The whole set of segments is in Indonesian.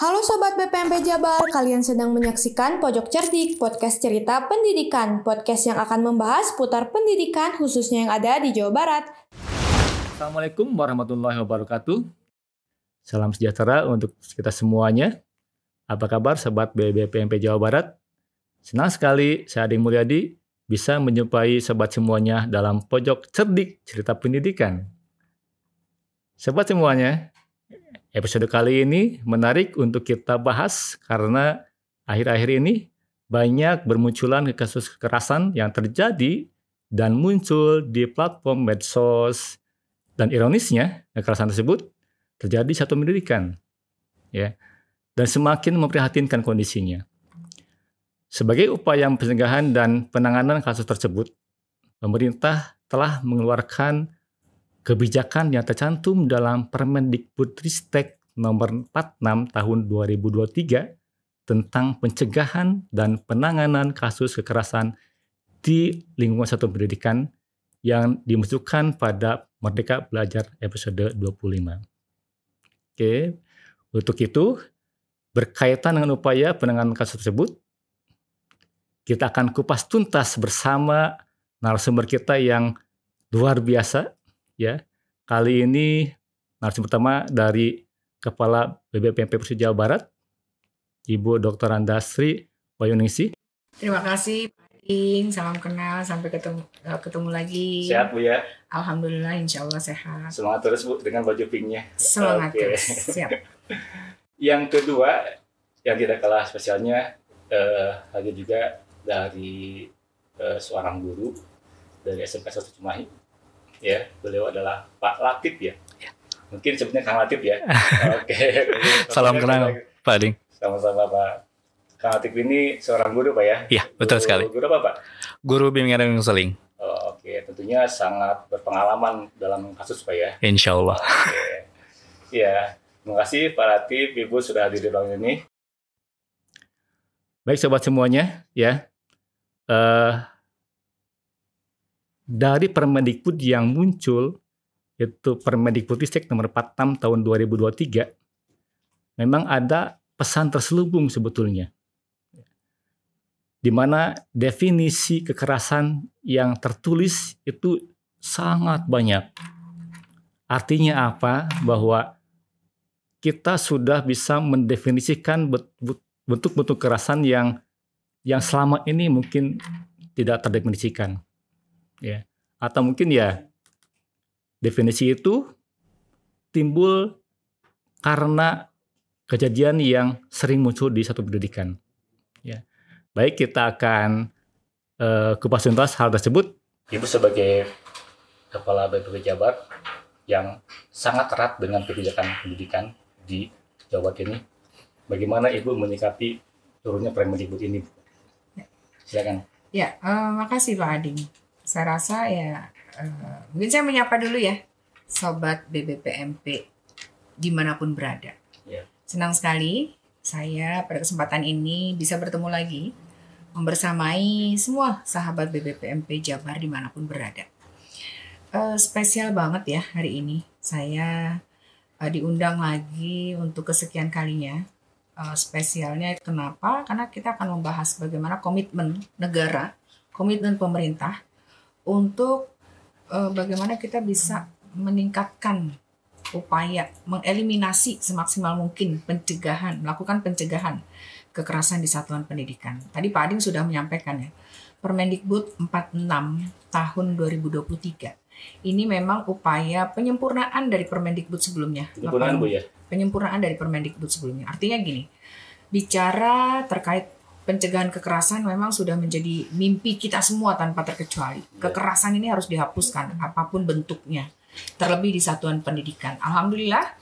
Halo Sobat BPMP Jabar, kalian sedang menyaksikan Pojok Cerdik, podcast cerita pendidikan, podcast yang akan membahas putar pendidikan khususnya yang ada di Jawa Barat. Assalamualaikum warahmatullahi wabarakatuh. Salam sejahtera untuk kita semuanya. Apa kabar Sobat BPMP Jawa Barat? Senang sekali saya Adi Mulyadi bisa menjumpai Sobat semuanya dalam Pojok Cerdik cerita pendidikan. Sobat semuanya, episode kali ini menarik untuk kita bahas karena akhir-akhir ini banyak bermunculan kasus kekerasan yang terjadi dan muncul di platform medsos. Dan ironisnya, kekerasan tersebut terjadi di satuan pendidikan. Ya, dan semakin memprihatinkan kondisinya. Sebagai upaya pencegahan dan penanganan kasus tersebut, pemerintah telah mengeluarkan kebijakan yang tercantum dalam Permendikbudristek nomor 46 tahun 2023 tentang pencegahan dan penanganan kasus kekerasan di lingkungan satuan pendidikan yang dimasukkan pada Merdeka Belajar episode 25. Oke, untuk itu berkaitan dengan upaya penanganan kasus tersebut, kita akan kupas tuntas bersama narasumber kita yang luar biasa. Ya, kali ini narasumber pertama dari Kepala BPMP Provinsi Jawa Barat, Ibu Dr. Andasri Wayuningsih. Terima kasih Pak Ading, salam kenal, sampai ketemu lagi. Sehat Bu ya? Alhamdulillah, insya Allah sehat. Semangat terus Bu dengan baju pinknya. Semangat terus, siap. Yang kedua, yang tidak kalah spesialnya, ada juga dari seorang guru dari SMK 1 Cimahi. Ya, beliau adalah Pak Latif ya. Mungkin sebutnya Kang Latif ya. Oke. Salam kenal Pak Ading. Sama-sama Pak. Kang Latif ini seorang guru Pak ya? Iya, betul sekali. Guru apa Pak? Guru bimbingan dan konseling. Oke, tentunya sangat berpengalaman dalam kasus Pak ya? Insya Allah. Oke. Iya, terima kasih Pak Latif, Ibu sudah hadir di ruang ini. Baik sobat semuanya, ya. Dari Permendikbud yang muncul, yaitu Permendikbudristek nomor 46 tahun 2023, memang ada pesan terselubung sebetulnya. Di mana definisi kekerasan yang tertulis itu sangat banyak. Artinya apa? Bahwa kita sudah bisa mendefinisikan bentuk-bentuk kekerasan yang selama ini mungkin tidak terdefinisikan. Ya. Atau mungkin ya definisi itu timbul karena kejadian yang sering muncul di satu pendidikan. Ya. Baik, kita akan kupas tuntas hal tersebut. Ibu sebagai Kepala BPMP Jabar yang sangat erat dengan kebijakan pendidikan di Jawa Barat ini, bagaimana Ibu menyikapi turunnya Permendikbud ini? Silakan. Ya, makasih Pak Ading. Saya rasa ya, mungkin saya menyapa dulu ya, Sobat BPMP dimanapun berada. Ya. Senang sekali saya pada kesempatan ini bisa bertemu lagi, membersamai semua sahabat BPMP Jabar dimanapun berada. Spesial banget ya hari ini, saya diundang lagi untuk kesekian kalinya. Spesialnya kenapa? Karena kita akan membahas bagaimana komitmen negara, komitmen pemerintah untuk bagaimana kita bisa meningkatkan upaya mengeliminasi semaksimal mungkin melakukan pencegahan kekerasan di satuan pendidikan. Tadi Pak Ading sudah menyampaikan ya, Permendikbud 46 tahun 2023. Ini memang upaya penyempurnaan dari Permendikbud sebelumnya. Penyempurnaan Bu ya? Penyempurnaan dari Permendikbud sebelumnya. Artinya gini, bicara terkait pencegahan kekerasan memang sudah menjadi mimpi kita semua tanpa terkecuali. Kekerasan ini harus dihapuskan apapun bentuknya, terlebih di satuan pendidikan. Alhamdulillah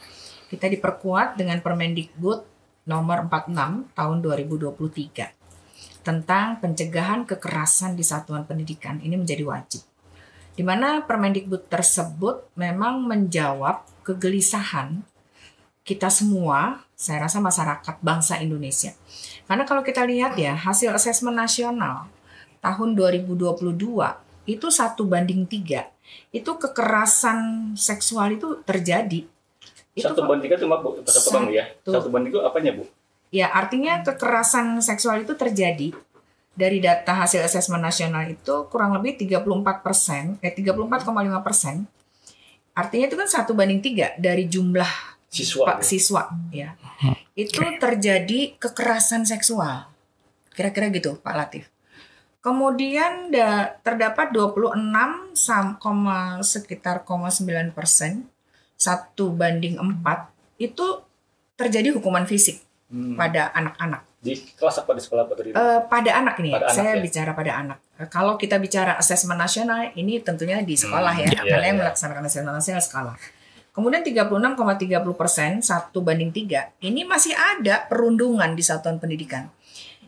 kita diperkuat dengan Permendikbud nomor 46 tahun 2023 tentang pencegahan kekerasan di satuan pendidikan. Ini menjadi wajib. Di mana Permendikbud tersebut memang menjawab kegelisahan kita semua, saya rasa masyarakat bangsa Indonesia. Karena kalau kita lihat ya, hasil asesmen nasional tahun 2022 itu 1:3. Itu kekerasan seksual itu terjadi Itu 1/3 itu maaf Bu, Bang ya. 1/3 itu apanya Bu? Ya, artinya kekerasan seksual itu terjadi dari data hasil asesmen nasional itu kurang lebih 34%, 34,5%. Artinya itu kan 1/3 dari jumlah siswa ya. Itu terjadi kekerasan seksual. Kira-kira gitu, Pak Latif. Kemudian terdapat 26,9%, 1/4 itu terjadi hukuman fisik pada anak-anak. Di kelas apa di sekolah apa tadi? Pada anak ini, pada saya anak, ya? bicara pada anak. Kalau kita bicara asesmen nasional, ini tentunya di sekolah ya, karena yang melaksanakan asesmen nasional sekolah. Kemudian 36,30%, 1/3, ini masih ada perundungan di satuan pendidikan.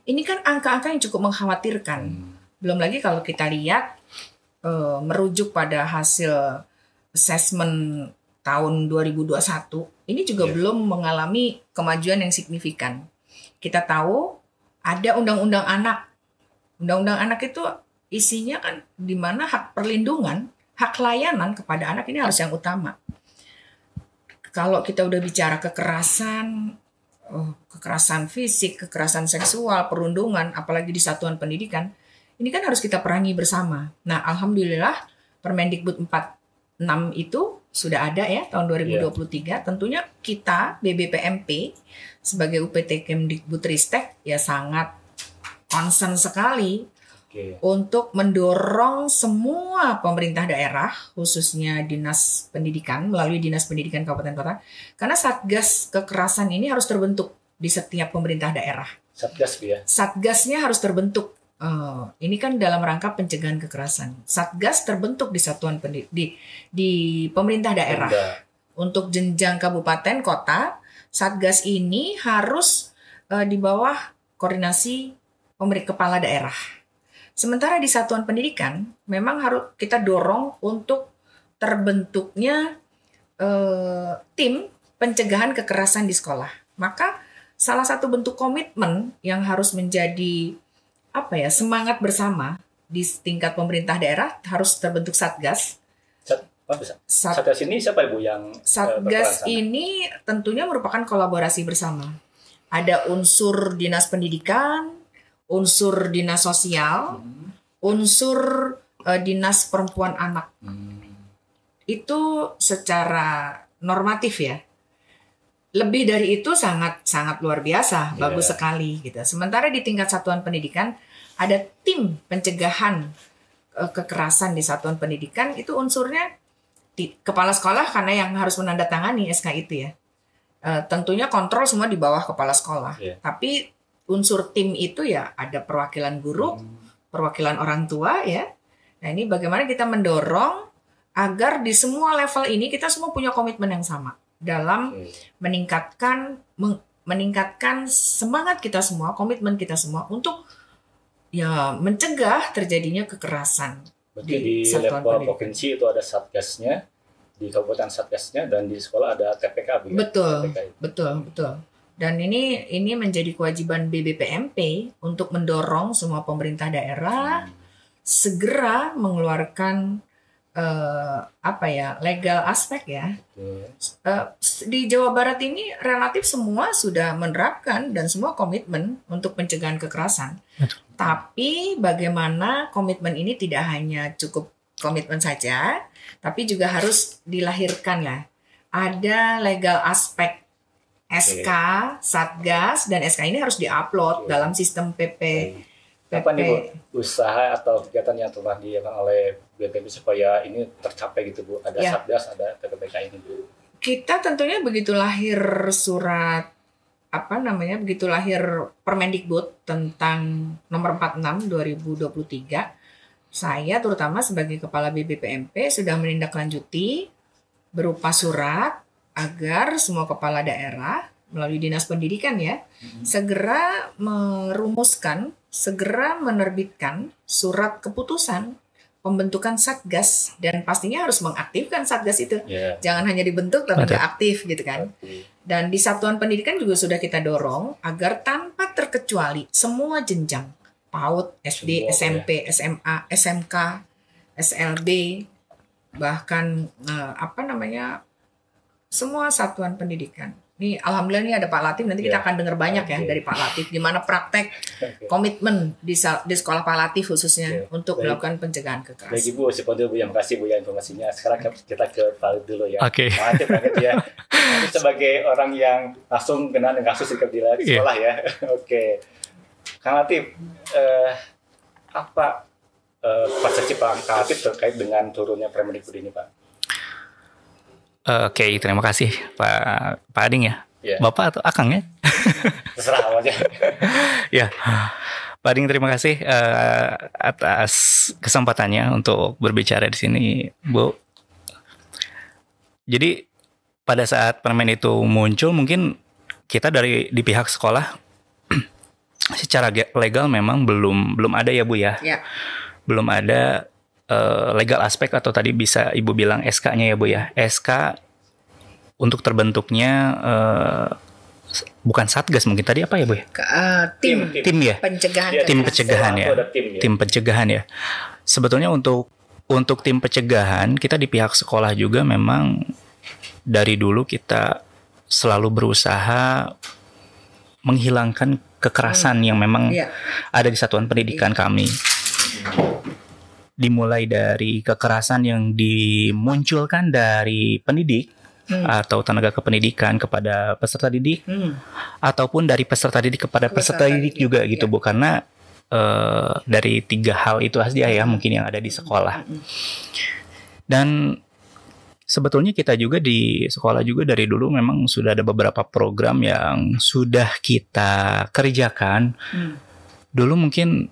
Ini kan angka-angka yang cukup mengkhawatirkan. Belum lagi kalau kita lihat merujuk pada hasil asesmen tahun 2021, ini juga belum mengalami kemajuan yang signifikan. Kita tahu ada undang-undang anak. Undang-undang anak itu isinya kan di mana hak perlindungan, hak layanan kepada anak ini harus yang utama. Kalau kita udah bicara kekerasan fisik, kekerasan seksual, perundungan, apalagi di satuan pendidikan, ini kan harus kita perangi bersama. Nah, alhamdulillah Permendikbud 46 itu sudah ada ya tahun 2023. Tentunya kita BBPMP sebagai UPT Kemdikbudristek ya sangat concern sekali untuk mendorong semua pemerintah daerah, khususnya Dinas Pendidikan, melalui Dinas Pendidikan Kabupaten Kota, karena Satgas kekerasan ini harus terbentuk di setiap pemerintah daerah. Satgas ya? Satgasnya harus terbentuk. Ini kan dalam rangka pencegahan kekerasan. Satgas terbentuk di satuan di pemerintah daerah. Untuk jenjang kabupaten, kota, Satgas ini harus di bawah koordinasi kepala daerah. Sementara di satuan pendidikan memang harus kita dorong untuk terbentuknya tim pencegahan kekerasan di sekolah. Maka salah satu bentuk komitmen yang harus menjadi semangat bersama di tingkat pemerintah daerah harus terbentuk Satgas. Satgas ini siapa Ibu yang Satgas ini tentunya merupakan kolaborasi bersama. Ada unsur dinas pendidikan, unsur dinas sosial, unsur dinas perempuan anak. Itu secara normatif ya. Lebih dari itu sangat luar biasa, bagus sekali gitu. Sementara di tingkat satuan pendidikan ada tim pencegahan kekerasan di satuan pendidikan, itu unsurnya kepala sekolah karena yang harus menandatangani SK itu ya. Tentunya kontrol semua di bawah kepala sekolah. Tapi unsur tim itu ya ada perwakilan guru, perwakilan orang tua ya. Nah, ini bagaimana kita mendorong agar di semua level ini kita semua punya komitmen yang sama dalam meningkatkan semangat kita semua, komitmen kita semua untuk ya mencegah terjadinya kekerasan. Berarti di level provinsi itu ada satgasnya, di kabupaten satgasnya, dan di sekolah ada TPK. Betul. Dan ini menjadi kewajiban BBPMP untuk mendorong semua pemerintah daerah segera mengeluarkan legal aspek ya. Di Jawa Barat ini relatif semua sudah menerapkan dan semua komitmen untuk pencegahan kekerasan. Tapi bagaimana komitmen ini tidak hanya cukup komitmen saja, tapi juga harus dilahirkan lah. Ada legal aspek SK, Satgas, dan SK ini harus diupload dalam sistem PP. Apa nih Bu, usaha atau kegiatan yang telah dilakukan oleh BPMP supaya ini tercapai gitu Bu? Ada Satgas, ada TPPK ini Bu. Kita tentunya begitu lahir begitu lahir Permendikbud tentang nomor 46 2023, saya terutama sebagai Kepala BBPMP sudah menindaklanjuti berupa surat agar semua kepala daerah melalui Dinas Pendidikan ya segera merumuskan, segera menerbitkan surat keputusan pembentukan Satgas, dan pastinya harus mengaktifkan Satgas itu. Jangan hanya dibentuk tapi nggak aktif gitu kan. Dan di satuan pendidikan juga sudah kita dorong agar tanpa terkecuali semua jenjang PAUD, SD, SMP, SMA, SMK, SLB, bahkan semua satuan pendidikan. Ini alhamdulillah ini ada Pak Latif, nanti kita akan dengar banyak ya dari Pak Latif di mana praktek komitmen di sekolah Pak Latif khususnya untuk melakukan pencegahan kekerasan. Baik Ibu, seperti Bu yang kasih Bu ya informasinya. Sekarang kita ke Pak Latif dulu ya. Oke. Pak Latif banget ya. Latif sebagai orang yang langsung kena dengan kasus di sekolah ya. Oke. Kang Latif, apa persepsi Pak Latif terkait dengan turunnya Permendikbud ini Pak? Oke, terima kasih Pak Ading ya. Ya. Bapak atau Akang ya? Terserah aja. Ya, Pak Ading terima kasih atas kesempatannya untuk berbicara di sini, Bu. Jadi pada saat permen itu muncul, mungkin kita di pihak sekolah secara legal memang belum ada ya Bu ya. Ya. Belum ada legal aspek atau tadi bisa Ibu bilang SK-nya ya Bu ya. SK untuk terbentuknya bukan satgas mungkin tadi apa ya Bu ya? Tim ya. Pencegahan. Tim pencegahan ya. Tim pencegahan ya. Sebetulnya untuk tim pencegahan kita di pihak sekolah juga memang dari dulu kita selalu berusaha menghilangkan kekerasan yang memang ada di satuan pendidikan kami. Dimulai dari kekerasan yang dimunculkan dari pendidik atau tenaga kependidikan kepada peserta didik, ataupun dari peserta didik kepada peserta didik juga gitu Bu, karena dari 3 hal itu aja ya mungkin yang ada di sekolah. Dan sebetulnya kita juga di sekolah juga dari dulu memang sudah ada beberapa program yang sudah kita kerjakan. Dulu mungkin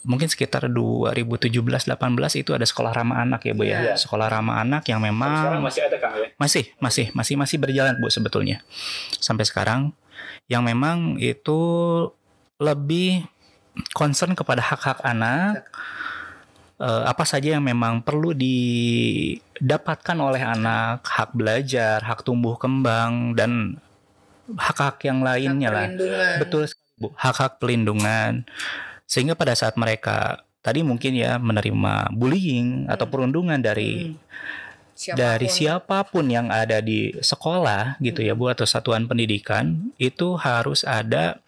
sekitar 2017-18 itu ada sekolah ramah anak ya Bu ya. Sekolah ramah anak yang memang sekarang masih ada Kang ya? Masih berjalan Bu sebetulnya. Sampai sekarang yang memang itu lebih concern kepada hak-hak anak. Apa saja yang memang perlu didapatkan oleh anak, hak belajar, hak tumbuh kembang dan hak-hak yang lainnya lah. Betul sekali Bu, hak-hak pelindungan. Sehingga pada saat mereka tadi mungkin ya menerima bullying atau perundungan dari siapapun yang ada di sekolah gitu ya Bu atau satuan pendidikan, itu harus ada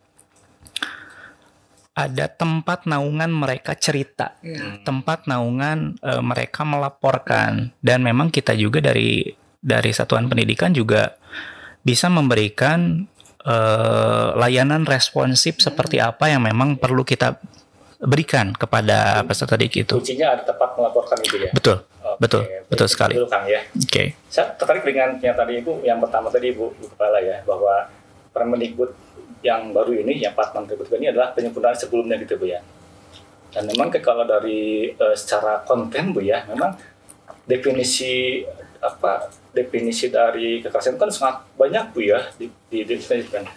tempat naungan mereka cerita, tempat naungan mereka melaporkan, dan memang kita juga dari satuan pendidikan juga bisa memberikan layanan responsif seperti apa yang memang perlu kita berikan kepada peserta didik itu. Kuncinya ada tempat melaporkan itu ya. Betul, betul sekali. Betul Kang ya. Oke. Saya tertarik dengan yang tadi Ibu, yang pertama tadi Bu Kepala ya, bahwa Permendikbud yang baru ini, yang 4 ini adalah penyempurnaan sebelumnya gitu Bu ya. Dan memang kalau dari secara konten Bu ya, memang definisi dari kekerasan kan sangat banyak Bu ya didefinisikan.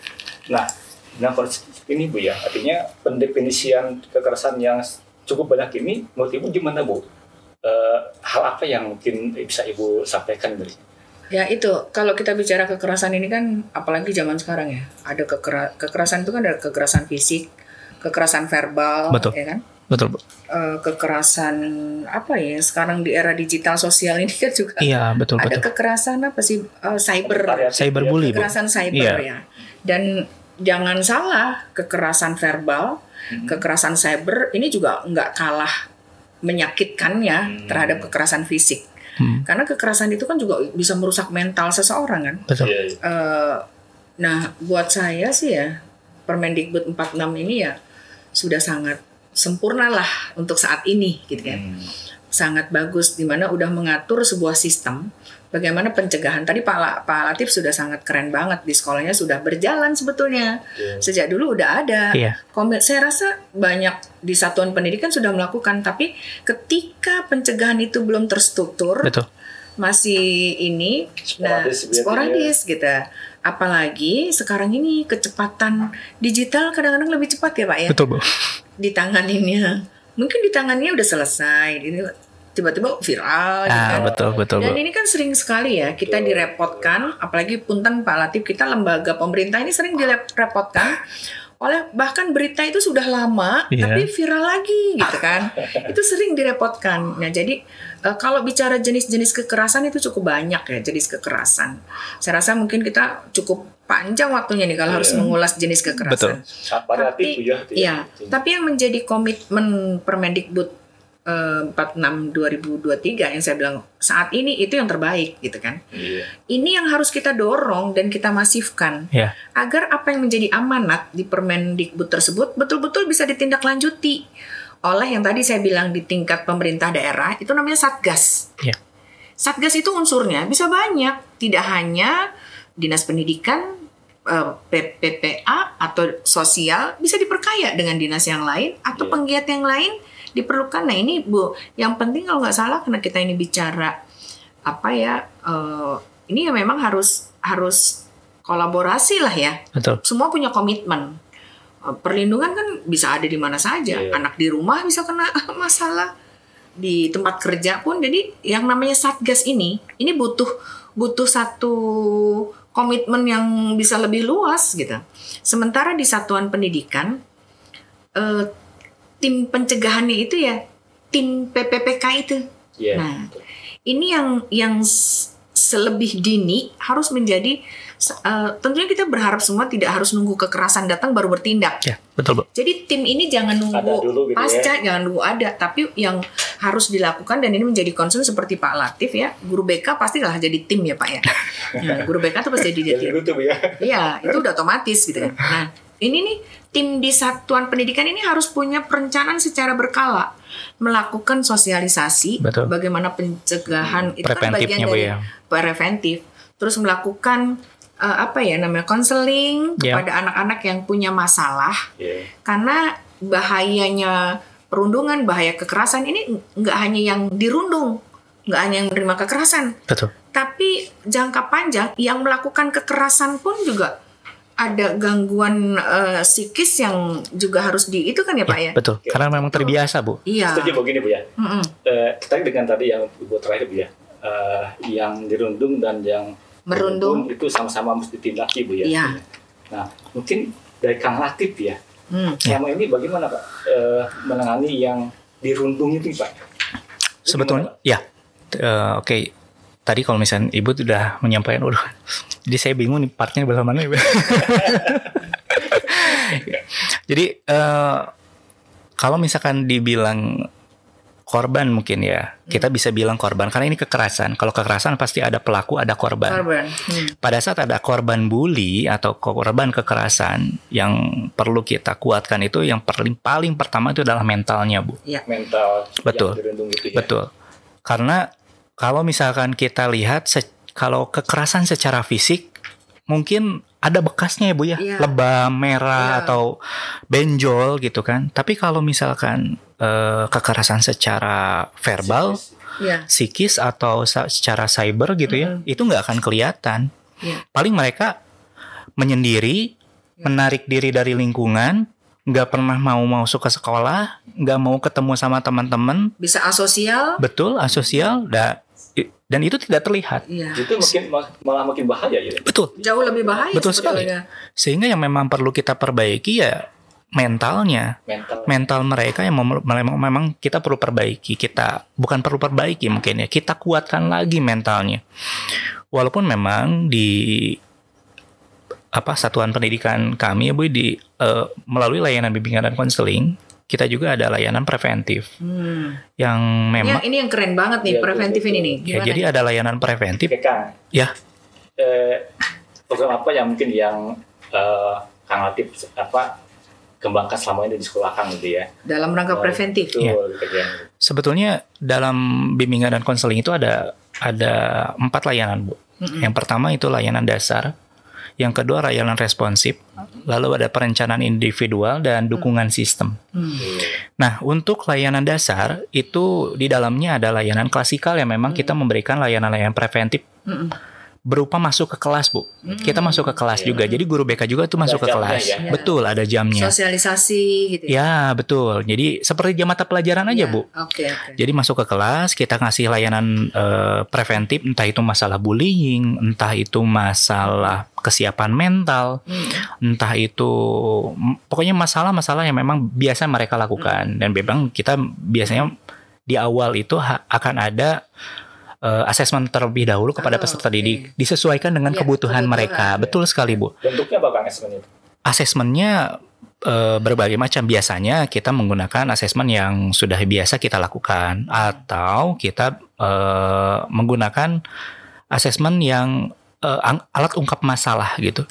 Nah, dengan kondisi ini Bu ya, artinya pendefinisian kekerasan yang cukup banyak ini, menurut Ibu gimana Bu? Hal apa yang mungkin bisa Ibu sampaikan dari sini? Ya itu, kalau kita bicara kekerasan ini kan, apalagi zaman sekarang ya, ada kekerasan itu kan ada kekerasan fisik, kekerasan verbal, betul. Ya kan? Betul Bu. Kekerasan apa ya? Sekarang di era digital sosial ini kan juga betul. Ada kekerasan apa sih? Cyberbully Bu. Kekerasan cyber ya. Dan jangan salah, kekerasan verbal, kekerasan cyber ini juga nggak kalah menyakitkan ya terhadap kekerasan fisik. Karena kekerasan itu kan juga bisa merusak mental seseorang kan. Betul. Nah, buat saya sih ya, Permendikbud 46 ini ya sudah sangat sempurna lah untuk saat ini gitu kan. Sangat bagus, dimana udah mengatur sebuah sistem bagaimana pencegahan. Tadi Pak Latif sudah sangat keren banget, di sekolahnya sudah berjalan sebetulnya. Sejak dulu udah ada. Saya rasa banyak di satuan pendidikan sudah melakukan, tapi ketika pencegahan itu belum terstruktur, masih ini sporadis gitu. Apalagi sekarang ini kecepatan digital kadang-kadang lebih cepat ya Pak ya. Betul Bu. Ditanganinnya. Mungkin ditangannya udah selesai, ini tiba-tiba viral gitu. Betul. Dan ini kan sering sekali ya kita direpotkan, apalagi punten Pak Latif, kita lembaga pemerintah ini sering direpotkan bahkan berita itu sudah lama tapi viral lagi gitu kan. Itu sering direpotkan. Nah, jadi kalau bicara jenis-jenis kekerasan itu cukup banyak ya, jenis kekerasan. Saya rasa mungkin kita cukup panjang waktunya nih kalau harus mengulas jenis kekerasan. Betul. Tapi yang menjadi komitmen Permendikbud 46 2023 yang saya bilang saat ini itu yang terbaik gitu kan. Ini yang harus kita dorong dan kita masifkan agar apa yang menjadi amanat di Permendikbud tersebut betul-betul bisa ditindaklanjuti oleh yang tadi saya bilang di tingkat pemerintah daerah, itu namanya Satgas. Satgas itu unsurnya bisa banyak, tidak hanya Dinas Pendidikan, PPA atau sosial, bisa diperkaya dengan dinas yang lain atau penggiat yang lain diperlukan. Nah ini Bu, yang penting kalau nggak salah karena kita ini bicara ini ya memang harus kolaborasi lah ya. Betul. Semua punya komitmen. Perlindungan kan bisa ada di mana saja. Anak di rumah bisa kena masalah, di tempat kerja pun. Jadi yang namanya Satgas ini butuh satu komitmen yang bisa lebih luas gitu. Sementara di satuan pendidikan tim pencegahannya itu ya tim PPPK itu. Nah, ini yang selebih dini harus menjadi tentunya kita berharap semua tidak harus nunggu kekerasan datang baru bertindak. Betul, Bu. Jadi tim ini jangan nunggu pasca, jangan nunggu ada, tapi yang harus dilakukan dan ini menjadi concern seperti Pak Latif ya, guru BK pastilah jadi tim ya Pak ya. Nah, guru BK tuh pasti jadi tim. Iya, itu udah otomatis gitu kan. Nah, ini nih tim di satuan pendidikan ini harus punya perencanaan secara berkala, melakukan sosialisasi. Betul. Bagaimana pencegahan itu kan bagian dari preventif, terus melakukan konseling kepada anak-anak yang punya masalah, karena bahayanya perundungan, bahaya kekerasan ini nggak hanya yang dirundung, nggak hanya yang menerima kekerasan, tapi jangka panjang yang melakukan kekerasan pun juga ada gangguan psikis yang juga harus itu kan ya Pak ya? Betul, karena memang terbiasa Bu. Iya. Setuju begini Bu ya. Kita dengan tadi yang Bu terakhir Bu ya, yang dirundung dan yang merundung itu sama-sama mesti ditindaki Bu ya. Nah, mungkin dari Kang Latif ya, selama ini bagaimana Pak menangani yang dirundung itu Pak? Sebetulnya oke. Tadi kalau misalnya Ibu sudah menyampaikan, jadi saya bingung nih partnya belah mana ya. Jadi kalau misalkan dibilang korban mungkin ya, kita bisa bilang korban karena ini kekerasan. Kalau kekerasan pasti ada pelaku, ada korban. Pada saat ada korban bully atau korban kekerasan, yang perlu kita kuatkan itu yang paling pertama itu adalah mentalnya Bu. Mental. Betul. Gitu ya. Betul. Karena kalau misalkan kita lihat kalau kekerasan secara fisik mungkin ada bekasnya ya Bu ya, lebam, merah atau benjol gitu kan. Tapi kalau misalkan kekerasan secara verbal, psikis atau secara cyber gitu ya, itu nggak akan kelihatan. Paling mereka menyendiri, menarik diri dari lingkungan, nggak pernah mau masuk ke sekolah, nggak mau ketemu sama teman-teman. Bisa asosial. Betul, asosial. Dan itu tidak terlihat. Itu malah makin bahaya ya. Betul. Jauh lebih bahaya. Betul sekali. Sehingga yang memang perlu kita perbaiki ya mentalnya. Mental mereka yang memang kita perlu perbaiki. Kita bukan perlu perbaiki mungkin ya. Kita kuatkan lagi mentalnya. Walaupun memang di satuan pendidikan kami ya Bu melalui layanan bimbingan dan konseling, kita juga ada layanan preventif yang memang ini yang keren banget nih preventif ini nih. Ya, jadi ada layanan preventif. Ya. Program apa yang mungkin yang Kang Latif kembangkan selama ini di sekolah Kang gitu ya? Dalam rangka preventif. Sebetulnya dalam bimbingan dan konseling itu ada 4 layanan Bu. Yang pertama itu layanan dasar. Yang kedua layanan responsif, lalu ada perencanaan individual dan dukungan sistem. Nah, untuk layanan dasar itu di dalamnya ada layanan klasikal yang memang kita memberikan layanan-layanan preventif berupa masuk ke kelas, Bu. Kita masuk ke kelas juga. Jadi guru BK juga tuh masuk ke kelas. ya? Betul, ada jamnya. Sosialisasi gitu ya. Ya, betul. Jadi seperti jam mata pelajaran aja, Bu. Oke. Jadi masuk ke kelas, kita ngasih layanan preventif, entah itu masalah bullying, entah itu masalah kesiapan mental, entah itu pokoknya masalah-masalah yang memang biasa mereka lakukan. Dan memang kita biasanya di awal itu akan ada asesmen terlebih dahulu kepada peserta didik, disesuaikan dengan kebutuhan mereka. Betul sekali, Bu. Bentuknya apa Kang asesmennya? Asesmennya berbagai macam. Biasanya kita menggunakan asesmen yang sudah biasa kita lakukan, atau kita menggunakan asesmen yang alat ungkap masalah gitu.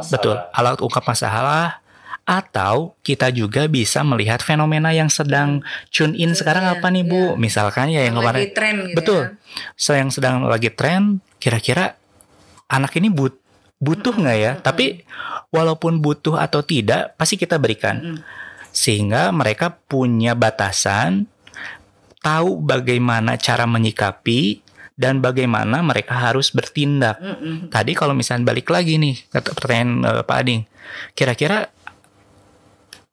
Betul, alat ungkap masalah. Atau kita juga bisa melihat fenomena yang sedang tune in sekarang apa nih, Bu? Misalkan ya yang kemarin. Lagi tren gitu. Betul. Yang sedang lagi tren, kira-kira anak ini butuh nggak ya? Tapi walaupun butuh atau tidak, pasti kita berikan. Sehingga mereka punya batasan, tahu bagaimana cara menyikapi, dan bagaimana mereka harus bertindak. Tadi kalau misalnya balik lagi nih, pertanyaan Pak Ading, kira-kira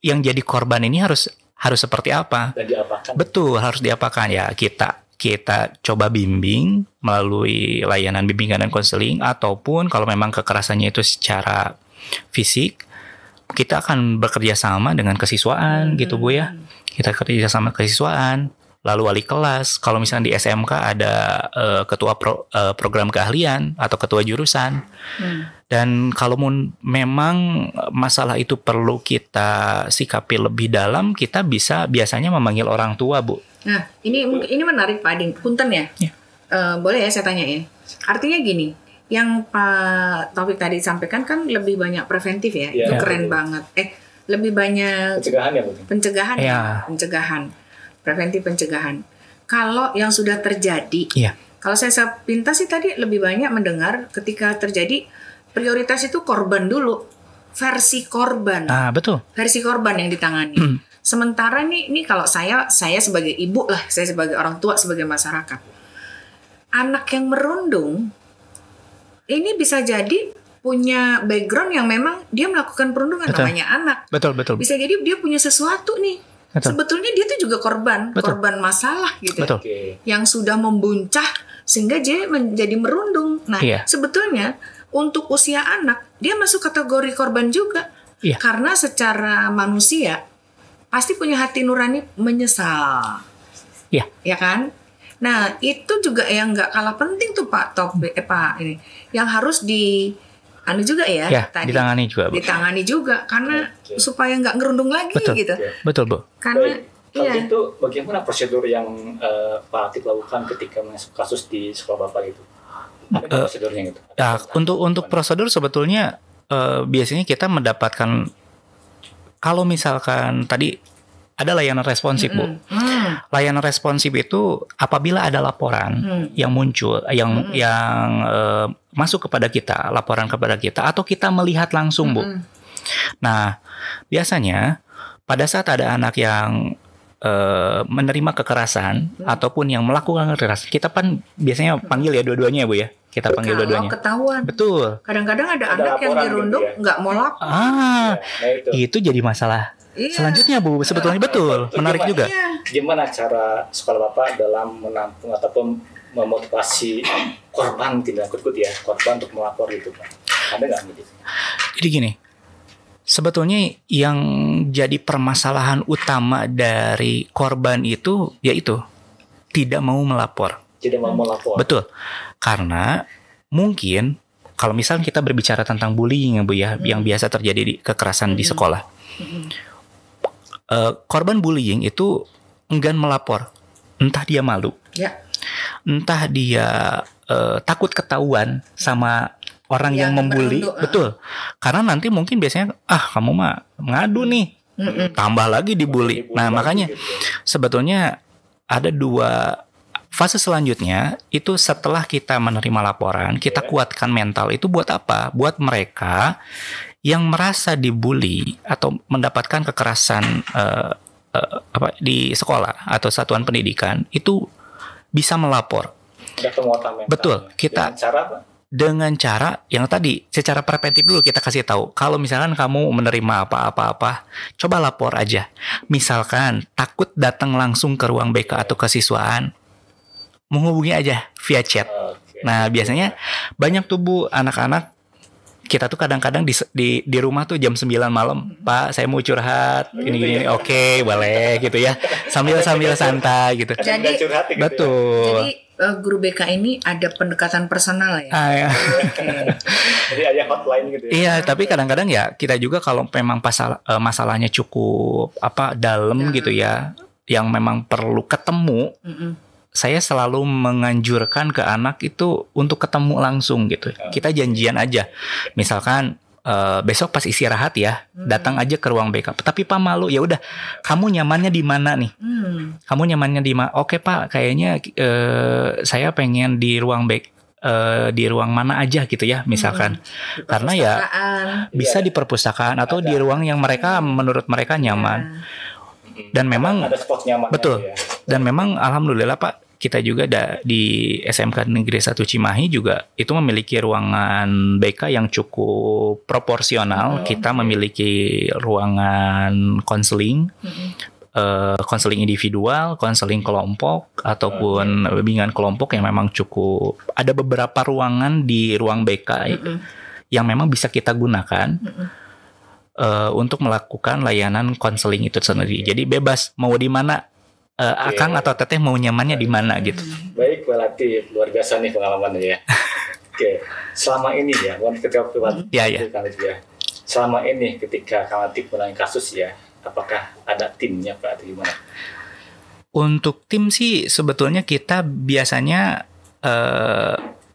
yang jadi korban ini harus seperti apa? Dan diapakan? Betul, harus diapakan ya. Kita coba bimbing melalui layanan bimbingan dan konseling, ataupun kalau memang kekerasannya itu secara fisik, kita akan bekerja sama dengan kesiswaan gitu, Bu ya. Kita kerja sama kesiswaan, lalu wali kelas. Kalau misalnya di SMK ada ketua program keahlian atau ketua jurusan. Dan kalau memang masalah itu perlu kita sikapi lebih dalam, kita biasanya memanggil orang tua, Bu. Nah, ini menarik Pak Ading. Punten ya. Boleh ya saya tanya ya. Artinya gini, yang Pak Taufik tadi sampaikan kan lebih banyak preventif ya. Itu keren banget. Lebih banyak pencegahan ya, Bu? Pencegahan ya. Pencegahan. Preventif pencegahan. Kalau yang sudah terjadi, kalau saya pintas sih tadi lebih banyak mendengar ketika terjadi, prioritas itu korban dulu, versi korban. Betul. Versi korban yang ditangani. Sementara nih kalau saya sebagai ibu lah, saya sebagai orang tua, sebagai masyarakat, anak yang merundung ini bisa jadi punya background yang memang dia melakukan perundungan, namanya anak. Betul. Bisa jadi dia punya sesuatu nih. Sebetulnya dia tuh juga korban masalah gitu. Betul. Yang sudah membuncah sehingga dia menjadi merundung. Nah, sebetulnya untuk usia anak dia masuk kategori korban juga. Karena secara manusia pasti punya hati nurani menyesal. Ya kan? Nah, itu juga yang nggak kalah penting tuh Pak ini yang harus juga ya, tadi ditangani juga karena supaya nggak ngerundung lagi gitu. Betul, Bu. Karena kalau itu bagaimana prosedur yang Pak Atif lakukan ketika masuk kasus di sekolah Bapak itu? Ada prosedurnya gitu? Ya, untuk prosedur sebetulnya biasanya kita mendapatkan, kalau misalkan tadi ada layanan responsif, Bu. Layanan responsif itu apabila ada laporan yang muncul, yang masuk kepada kita, laporan kepada kita, atau kita melihat langsung, Bu. Nah, biasanya pada saat ada anak yang menerima kekerasan ataupun yang melakukan kekerasan, kita kan biasanya panggil ya dua-duanya, Bu ya. Kita panggil dua-duanya. Ketahuan. Betul. Kadang-kadang ada anak yang dirundung nggak mau lapor. Itu jadi masalah. Selanjutnya, Bu, sebetulnya betul. Menarik juga. Gimana cara sekolah Bapak dalam menampung ataupun memotivasi korban tindak kekerasan ya, korban untuk melapor gitu, Pak? Ada nggak gitu? Jadi gini, sebetulnya yang jadi permasalahan utama dari korban itu yaitu tidak mau melapor. Tidak mau melapor. Betul. Karena mungkin kalau misalnya kita berbicara tentang bullying ya, Bu ya, yang biasa terjadi di kekerasan di sekolah. Korban bullying itu enggan melapor. Entah dia malu. Entah dia takut ketahuan sama orang yang membuli. Betul. Karena nanti mungkin biasanya kamu mah ngadu nih. Tambah lagi dibully. Nah, makanya sebetulnya ada dua fase selanjutnya itu setelah kita menerima laporan, kita kuatkan mental itu buat apa? Buat mereka yang merasa dibully atau mendapatkan kekerasan di sekolah atau satuan pendidikan itu bisa melapor. Ada penguatan mental. Betul. Kita dengan cara apa? dengan cara yang tadi secara preventif dulu kita kasih tahu. Kalau misalkan kamu menerima apa-apa, coba lapor aja. Misalkan takut datang langsung ke ruang BK atau kesiswaan, menghubungi aja via chat. Nah, biasanya banyak tuh Bu, anak-anak kita tuh kadang-kadang di rumah tuh jam 9 malam, Pak, saya mau curhat, ini oke, boleh gitu ya. Sambil santai gitu. Jadi betul. Jadi guru BK ini ada pendekatan personal ya. Ya. Oke. Jadi ada hotline gitu ya. Iya, tapi kadang-kadang ya kita juga kalau memang masalahnya cukup dalam gitu ya, yang memang perlu ketemu. Saya selalu menganjurkan ke anak itu untuk ketemu langsung gitu. Kita janjian aja. Misalkan besok pas istirahat ya, datang aja ke ruang BK. Tapi Pak malu, ya udah. Kamu nyamannya di mana nih? Kamu nyamannya di mana? Oke Pak, kayaknya saya pengen di ruang BK. Di ruang mana aja gitu ya, misalkan. Karena ya bisa di perpustakaan atau di ruang yang menurut mereka nyaman. Dan memang ada spot nyaman. betul. Ya. Dan memang alhamdulillah Pak, kita juga di SMK Negeri 1 Cimahi juga itu memiliki ruangan BK yang cukup proporsional. Kita memiliki ruangan konseling, konseling individual, konseling kelompok, ataupun bimbingan kelompok yang memang cukup. Ada beberapa ruangan di ruang BK yang memang bisa kita gunakan untuk melakukan layanan konseling itu sendiri. Jadi bebas mau di mana. Akang atau teteh mau nyamannya di mana gitu. Baik, Pak Latif, luar biasa nih pengalamannya ya. Oke, selama ini ya, ketika selama ini ketika Kang Latif menangani kasus ya, apakah ada timnya Pak atau gimana? Untuk tim sih sebetulnya kita biasanya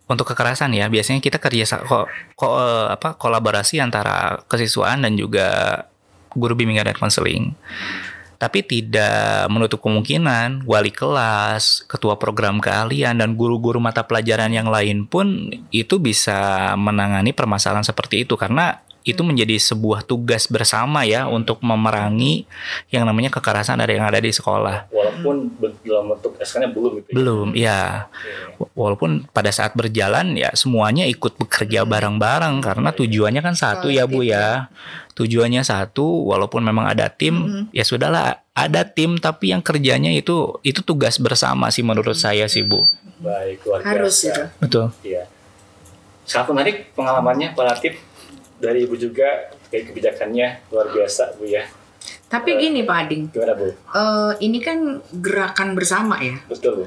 untuk kekerasan ya, biasanya kita kerja kolaborasi antara kesiswaan dan juga guru bimbingan dan konseling. Tapi tidak menutup kemungkinan wali kelas, ketua program keahlian, dan guru-guru mata pelajaran yang lain pun itu bisa menangani permasalahan seperti itu. Karena itu menjadi sebuah tugas bersama ya untuk memerangi yang namanya kekerasan yang ada di sekolah. Walaupun dalam bentuk SK-nya belum gitu. Belum, ya. Walaupun pada saat berjalan ya semuanya ikut bekerja bareng-bareng karena tujuannya kan satu ya Bu ya. Tujuannya satu, walaupun memang ada tim, ya sudahlah ada tim tapi yang kerjanya itu tugas bersama sih menurut saya sih Bu. Baik, luar biasa. Harus itu. Betul. Iya. Sangat menarik pengalamannya Pak Latif. Dari Ibu juga, dari kebijakannya luar biasa Bu ya. Tapi gini Pak Ading, Gimana Bu? Ini kan gerakan bersama ya. Betul Bu.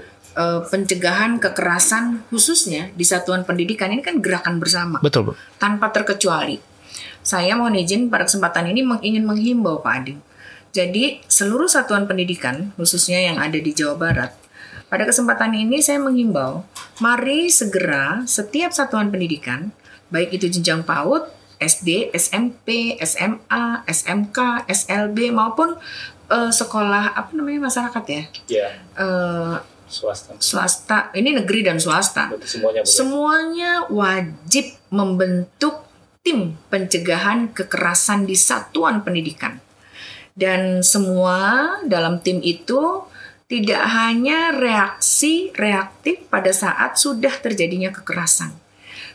Pencegahan kekerasan khususnya di satuan pendidikan ini kan gerakan bersama. Betul Bu. Tanpa terkecuali. Saya mohon izin pada kesempatan ini ingin menghimbau Pak Ading. Jadi seluruh satuan pendidikan khususnya yang ada di Jawa Barat, pada kesempatan ini saya menghimbau, mari segera setiap satuan pendidikan, baik itu jenjang PAUD, SD, SMP, SMA, SMK, SLB maupun sekolah masyarakat ya. Iya. Swasta. Ini negeri dan swasta. Semuanya wajib membentuk tim pencegahan kekerasan di satuan pendidikan. Dan semua dalam tim itu tidak hanya reaktif pada saat sudah terjadinya kekerasan,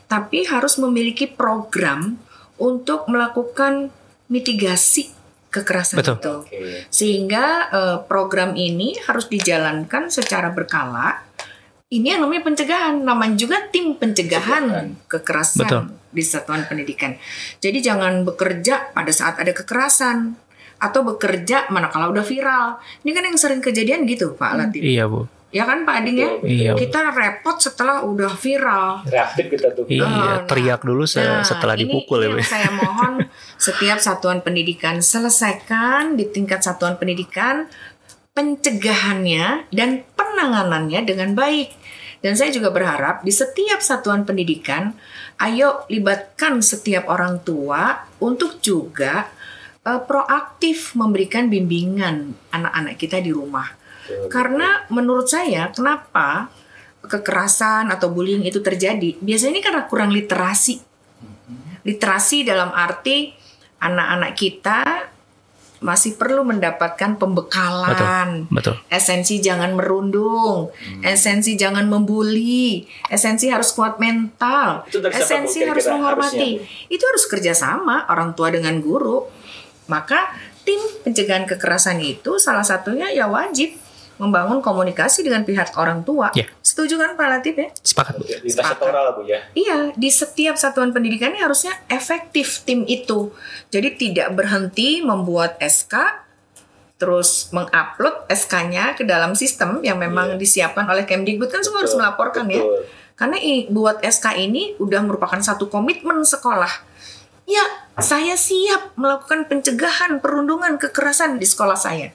tapi harus memiliki program untuk melakukan mitigasi kekerasan itu. Sehingga program ini harus dijalankan secara berkala. Ini yang namanya pencegahan, namanya juga tim pencegahan kekerasan di satuan pendidikan. Jadi jangan bekerja pada saat ada kekerasan atau bekerja manakala udah viral. Ini kan yang sering kejadian gitu Pak Latif. Iya Bu. Ya kan Pak Ading ya? Iya. Kita repot setelah udah viral. Reaktif kita tuh. Iya, teriak dulu setelah dipukul ya Bu. Ini saya mohon setiap satuan pendidikan selesaikan di tingkat satuan pendidikan pencegahannya dan penanganannya dengan baik. Dan saya juga berharap di setiap satuan pendidikan, ayo libatkan setiap orang tua untuk juga proaktif memberikan bimbingan anak-anak kita di rumah. Karena menurut saya, kenapa kekerasan atau bullying itu terjadi? Biasanya ini karena kurang literasi. Literasi dalam arti anak-anak kita masih perlu mendapatkan pembekalan. Betul. Esensi jangan merundung, esensi jangan membuli, esensi harus kuat mental, Itu dari siapa, esensi Bu, harus kira-kira menghormati. harusnya, Itu harus kerjasama orang tua dengan guru. Maka tim pencegahan kekerasan itu salah satunya ya wajib membangun komunikasi dengan pihak orang tua. Ya. Setuju kan Pak Latif ya? Sepakat, Bu. Lintas sektoral Bu ya. Iya, di setiap satuan pendidikan ini harusnya efektif tim itu. Jadi tidak berhenti membuat SK, terus mengupload SK-nya ke dalam sistem yang memang disiapkan oleh Kemdikbud, kan semua harus melaporkan ya. Betul. Karena buat SK ini udah merupakan satu komitmen sekolah. Ya, saya siap melakukan pencegahan perundungan kekerasan di sekolah saya.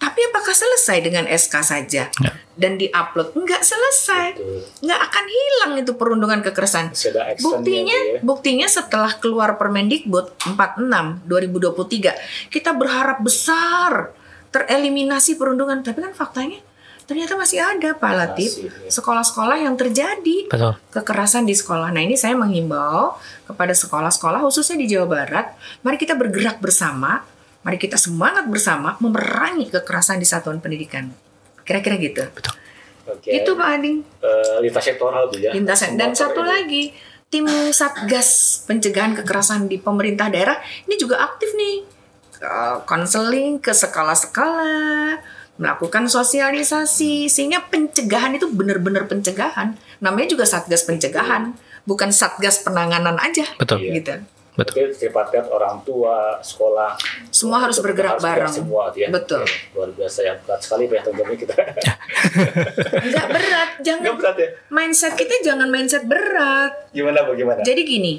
Tapi apakah selesai dengan SK saja? Nggak. Dan diupload? Nggak selesai. Betul. Nggak akan hilang itu perundungan kekerasan. Masih ada action ya, Bu ya. Buktinya setelah keluar Permendikbud 46 2023, kita berharap besar tereliminasi perundungan. Tapi kan faktanya ternyata masih ada Pak Latif. Masih, ya. Sekolah-sekolah yang terjadi Betul. kekerasan di sekolah. Nah ini saya menghimbau kepada sekolah-sekolah khususnya di Jawa Barat, mari kita bergerak bersama, mari kita semangat bersama memerangi kekerasan di satuan pendidikan. Kira-kira gitu. Oke. Itu Pak Ading. Lintas sektoral Bu ya. Lintas. Semua Dan satu ini. lagi, tim Satgas pencegahan kekerasan di pemerintah daerah ini juga aktif nih. Konseling ke sekolah-sekolah, melakukan sosialisasi sehingga pencegahan itu benar-benar pencegahan. Namanya juga Satgas pencegahan, bukan Satgas penanganan aja. Betul. Iya. Gitu. Oke, tripartit orang tua, sekolah, Semua harus bergerak harus bareng. Semua ya. Betul. Oke, luar biasa ya, berat sekali Pak ya tanggung jawabnya kita. Enggak berat, jangan Nggak berat ya? mindset kita jangan mindset berat. Gimana Bu, gimana? Jadi gini,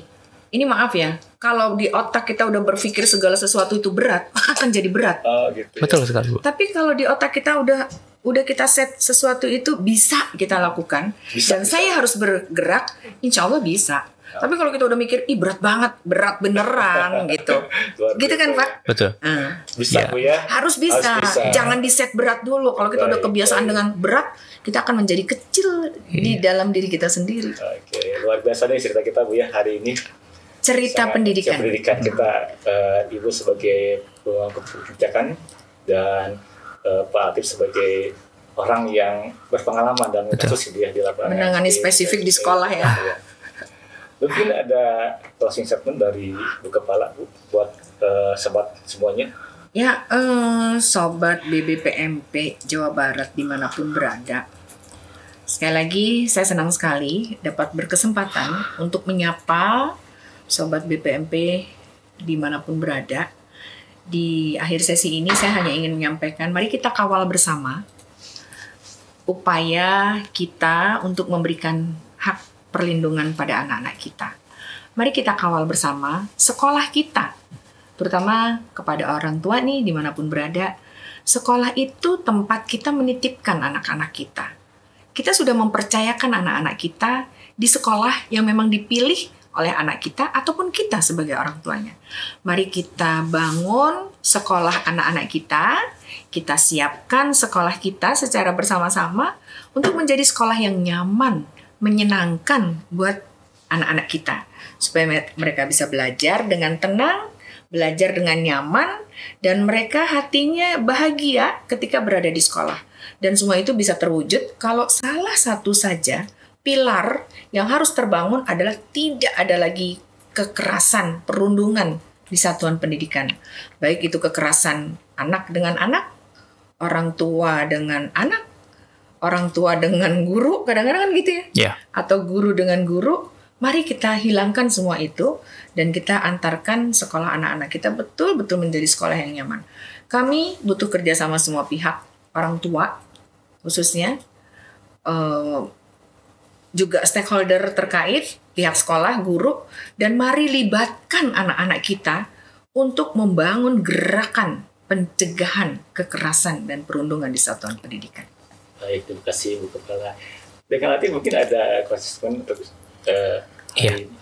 ini maaf ya, kalau di otak kita udah berpikir segala sesuatu itu berat, akan jadi berat. Oh gitu. Betul sekali, Bu. Tapi kalau di otak kita udah kita set sesuatu itu bisa kita lakukan, Bisa, dan bisa. saya harus bergerak, insya Allah bisa. Tapi kalau kita udah mikir, ih berat banget, berat beneran gitu, Luar gitu kan biasa. Pak? Betul. Bisa Ya. Bu ya. Harus bisa. Harus bisa. Jangan di set berat dulu. Kalau kita udah Baik, kebiasaan baik. dengan berat, kita akan menjadi kecil di dalam diri kita sendiri. Oke, luar biasa nih cerita kita Bu ya hari ini. Cerita Sangat- pendidikan. Pendidikan kita, Ibu sebagai pemangku kebijakan dan Pak Atif sebagai orang yang berpengalaman dalam Betul. kasus gitu ya di lapangan. Menangani spesifik di sekolah ya. Iya. Mungkin ada closing statement dari Bu Kepala Bu buat sobat semuanya. Ya, sobat BBPMP Jawa Barat dimanapun berada. Sekali lagi, saya senang sekali dapat berkesempatan untuk menyapa sobat BPMP dimanapun berada. Di akhir sesi ini saya hanya ingin menyampaikan, mari kita kawal bersama upaya kita untuk memberikan hak perlindungan pada anak-anak kita. Mari kita kawal bersama sekolah kita, terutama kepada orang tua nih dimanapun berada. Sekolah itu tempat kita menitipkan anak-anak kita. Kita sudah mempercayakan anak-anak kita di sekolah yang memang dipilih oleh anak kita ataupun kita sebagai orang tuanya. Mari kita bangun sekolah anak-anak kita siapkan sekolah kita secara bersama-sama untuk menjadi sekolah yang nyaman, menyenangkan buat anak-anak kita. Supaya mereka bisa belajar dengan tenang, belajar dengan nyaman, dan mereka hatinya bahagia ketika berada di sekolah. Dan semua itu bisa terwujud kalau salah satu saja pilar yang harus terbangun adalah tidak ada lagi kekerasan, perundungan di satuan pendidikan. Baik itu kekerasan anak dengan anak, orang tua dengan anak, orang tua dengan guru, kadang-kadang kan gitu ya. Ya. Atau guru dengan guru. Mari kita hilangkan semua itu dan kita antarkan sekolah anak-anak kita betul-betul menjadi sekolah yang nyaman. Kami butuh kerjasama semua pihak, orang tua khususnya, juga stakeholder terkait, pihak sekolah, guru, dan mari libatkan anak-anak kita untuk membangun gerakan pencegahan kekerasan dan perundungan di satuan pendidikan. Baik, terima kasih Bu Kepala. Dengan nanti mungkin ada konsisten untuk Iya. hari ini.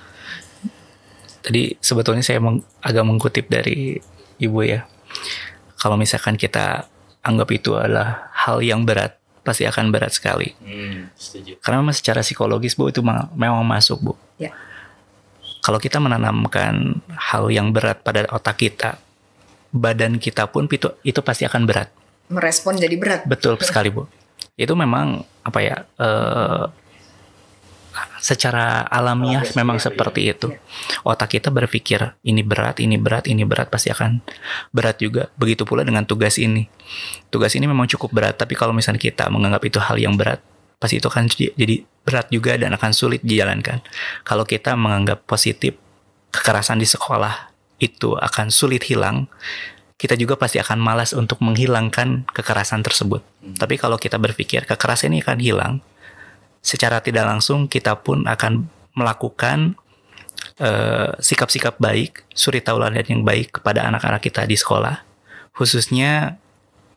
Tadi sebetulnya saya agak mengkutip dari Ibu ya. Kalau misalkan kita anggap itu adalah hal yang berat, pasti akan berat sekali. Setuju. Karena memang secara psikologis Bu itu memang masuk Bu. Ya. Kalau kita menanamkan hal yang berat pada otak kita, badan kita pun itu pasti akan berat. Merespon jadi berat. Betul sekali, Bu. Itu memang secara alamiah memang seperti itu. Otak kita berpikir ini berat, pasti akan berat juga. Begitu pula dengan tugas ini. Tugas ini memang cukup berat, tapi kalau misalnya kita menganggap itu hal yang berat, pasti itu akan jadi berat juga dan akan sulit dijalankan. Kalau kita menganggap positif, kekerasan di sekolah itu akan sulit hilang, kita juga pasti akan malas untuk menghilangkan kekerasan tersebut. Tapi kalau kita berpikir kekerasan ini akan hilang, secara tidak langsung kita pun akan melakukan sikap-sikap baik, suri tauladan yang baik kepada anak-anak kita di sekolah, khususnya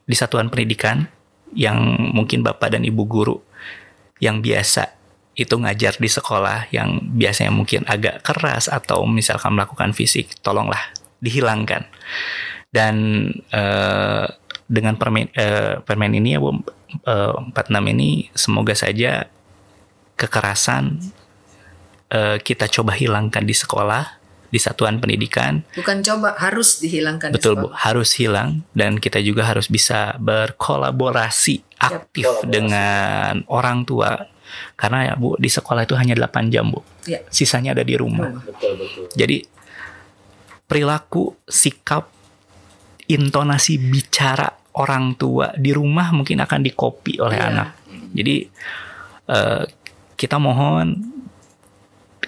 di satuan pendidikan yang mungkin Bapak dan Ibu guru yang biasa itu ngajar di sekolah, yang biasanya mungkin agak keras atau misalkan melakukan fisik, tolonglah dihilangkan. Dan dengan permen ini ya Bu, 46 ini semoga saja kekerasan kita coba hilangkan di sekolah, di satuan pendidikan. Bukan coba, harus dihilangkan. Betul Bu, harus hilang. Dan kita juga harus bisa berkolaborasi aktif dengan orang tua. Karena ya Bu, di sekolah itu hanya 8 jam Bu. Ya. Sisanya ada di rumah. Betul. Jadi perilaku, sikap, intonasi bicara orang tua di rumah mungkin akan dikopi oleh anak. Jadi kita mohon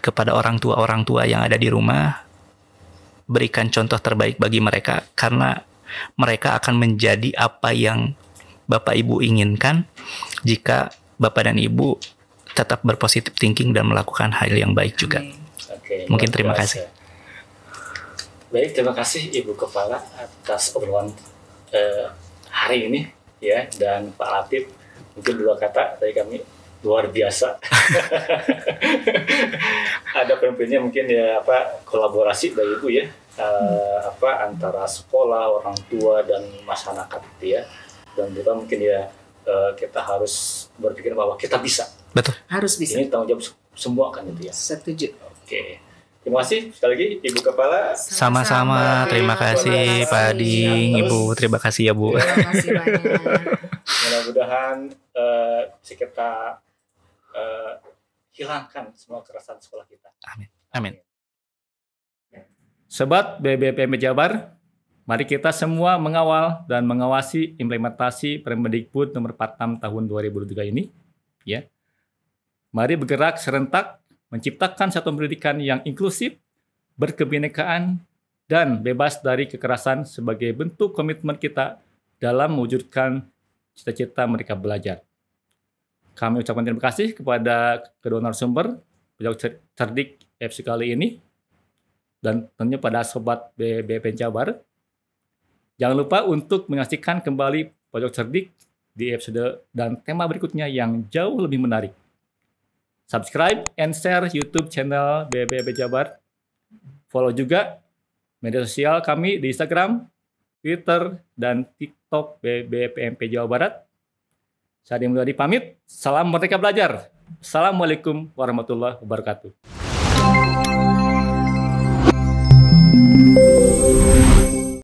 kepada orang tua yang ada di rumah, berikan contoh terbaik bagi mereka, karena mereka akan menjadi apa yang Bapak Ibu inginkan jika Bapak dan Ibu tetap berpositif thinking dan melakukan hal yang baik juga. Oke, mungkin terima kasih. Baik, terima kasih Ibu Kepala atas obrolan hari ini ya, dan Pak Latif mungkin 2 kata dari kami, luar biasa. Ada pemimpinnya mungkin ya kolaborasi dari Ibu ya, antara sekolah, orang tua dan masyarakat gitu ya. Dan juga mungkin ya kita harus berpikir bahwa kita bisa. Betul. Harus bisa. Ini tanggung jawab semua kan itu ya. Setuju. Oke. Terima kasih sekali lagi Ibu Kepala. Sama-sama. Terima kasih Pak Ding, Ibu. Terima kasih ya Bu. Terima kasih banyak. Mudah-mudahan bisa kita hilangkan semua kekerasan sekolah kita. Amin. Sobat BBPMP Jabar, mari kita semua mengawal dan mengawasi implementasi Permendikbud nomor 46 tahun 2023 ini. Ya. Mari bergerak serentak menciptakan satuan pendidikan yang inklusif, berkebinekaan, dan bebas dari kekerasan sebagai bentuk komitmen kita dalam mewujudkan cita-cita mereka belajar. Kami ucapkan terima kasih kepada kedua narasumber Pojok Cerdik FC kali ini, dan tentunya pada Sobat BBPN Jabar. Jangan lupa untuk menyaksikan kembali Pojok Cerdik di episode dan tema berikutnya yang jauh lebih menarik. Subscribe and share YouTube channel BBP Jabar. Follow juga media sosial kami di Instagram, Twitter, dan TikTok BBPMP Jawa Barat. Saya Adi Mulyadi pamit. Salam Merdeka Belajar. Assalamualaikum warahmatullahi wabarakatuh.